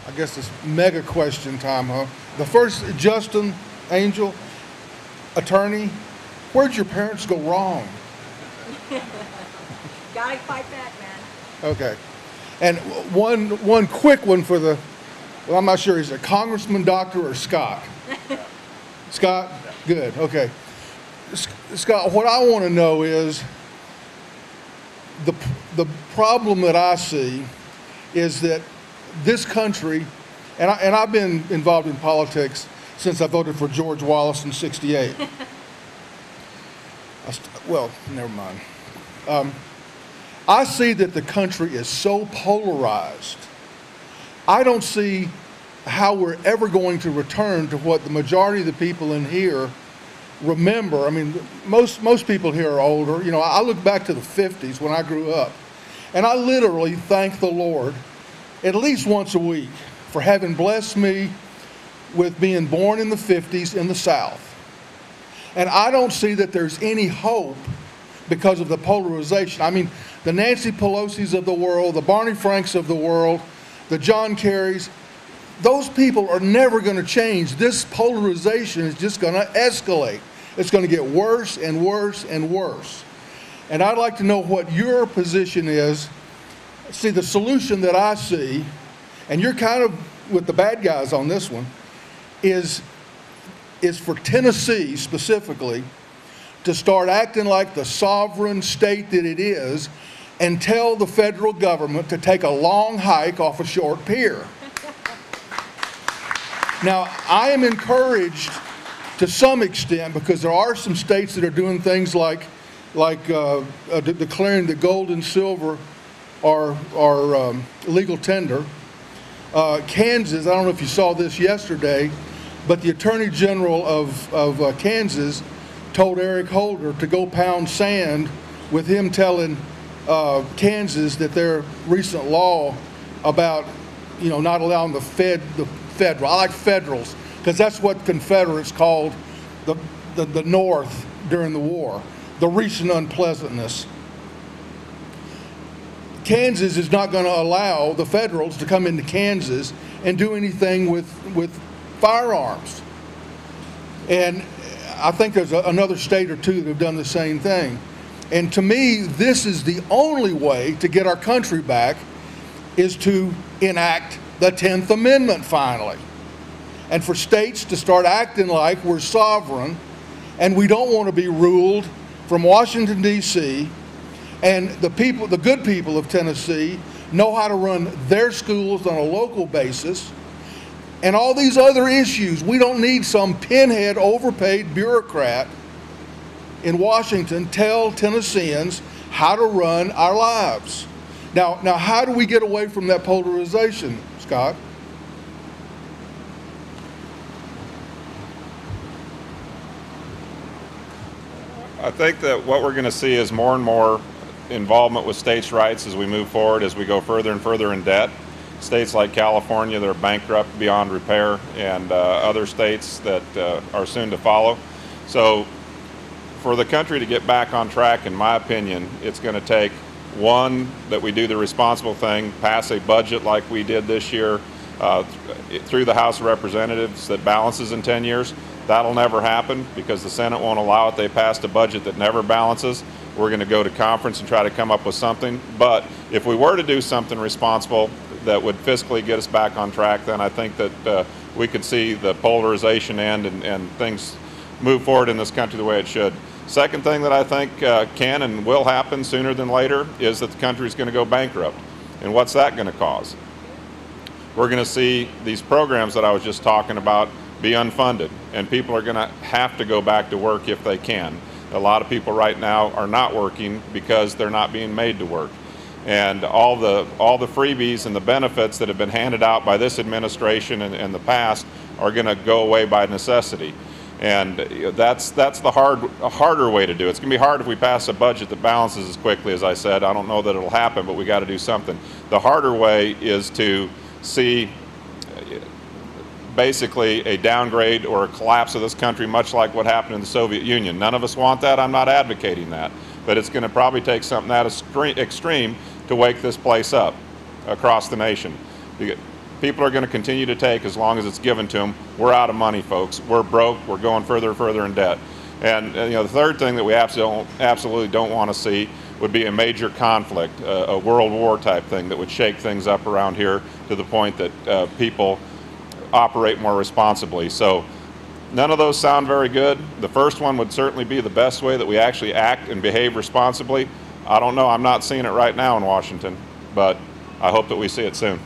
I guess it's mega question time, huh? The first, Justin Angel, attorney, where'd your parents go wrong? Gotta fight back, man. Okay. And one quick one for the, well, I'm not sure, is it Congressman, Doctor, or Scott? Scott? Good, okay. Scott, what I want to know is the problem that I see is that this country, and I've been involved in politics since I voted for George Wallace in '68. Well, never mind. I see that the country is so polarized. I don't see how we're ever going to return to what the majority of the people in here remember. I mean, most people here are older. You know, I look back to the 50s when I grew up, and I literally thank the Lord at least once a week for having blessed me with being born in the 50s in the South. And I don't see that there's any hope because of the polarization. I mean, the Nancy Pelosi's of the world, the Barney Franks of the world, the John Kerrys, those people are never going to change. This polarization is just going to escalate. It's going to get worse and worse and worse. And I'd like to know what your position is. See, the solution that I see, and you're kind of with the bad guys on this one, is for Tennessee specifically to start acting like the sovereign state that it is and tell the federal government to take a long hike off a short pier. Now, I am encouraged to some extent because there are some states that are doing things like declaring that gold and silver are legal tender. Kansas, I don't know if you saw this yesterday, but the Attorney General of Kansas told Eric Holder to go pound sand with him telling Kansas that their recent law about, you know, not allowing the federal, I like federals, because that's what Confederates called the North during the war, the recent unpleasantness. Kansas is not going to allow the federals to come into Kansas and do anything with firearms. And I think there's another state or two that have done the same thing. And to me, this is the only way to get our country back, is to enact the 10th Amendment finally. And for states to start acting like we're sovereign and we don't want to be ruled from Washington, D.C., and the good people of Tennessee know how to run their schools on a local basis, and all these other issues. We don't need some pinhead overpaid bureaucrat in Washington tell Tennesseans how to run our lives. Now how do we get away from that polarization, Scott? I think that what we're going to see is more and more involvement with states' rights as we move forward, as we go further and further in debt. States like California that are bankrupt beyond repair, and other states that are soon to follow. So for the country to get back on track, in my opinion, it's going to take, one, that we do the responsible thing, pass a budget like we did this year through the House of Representatives that balances in 10 years. That'll never happen because the Senate won't allow it. They passed a budget that never balances. We're going to go to conference and try to come up with something. But if we were to do something responsible that would fiscally get us back on track, then I think that we could see the polarization end and things move forward in this country the way it should. Second thing that I think can and will happen sooner than later is that the country is going to go bankrupt. And what's that going to cause? We're going to see these programs that I was just talking about be unfunded, and people are going to have to go back to work if they can. A lot of people right now are not working because they're not being made to work. And all the freebies and the benefits that have been handed out by this administration and the past are going to go away by necessity. And that's the harder way to do it. It's going to be hard if we pass a budget that balances as quickly as I said. I don't know that it'll happen, but we got to do something. The harder way is to see basically a downgrade or a collapse of this country, much like what happened in the Soviet Union. None of us want that. I'm not advocating that. But it's going to probably take something that extreme to wake this place up across the nation. People are going to continue to take as long as it's given to them. We're out of money, folks. We're broke. We're going further and further in debt. And the third thing that we absolutely don't want to see would be a major conflict, a world war type thing that would shake things up around here to the point that people operate more responsibly. So none of those sound very good. The first one would certainly be the best way that we actually act and behave responsibly. I don't know. I'm not seeing it right now in Washington, but I hope that we see it soon.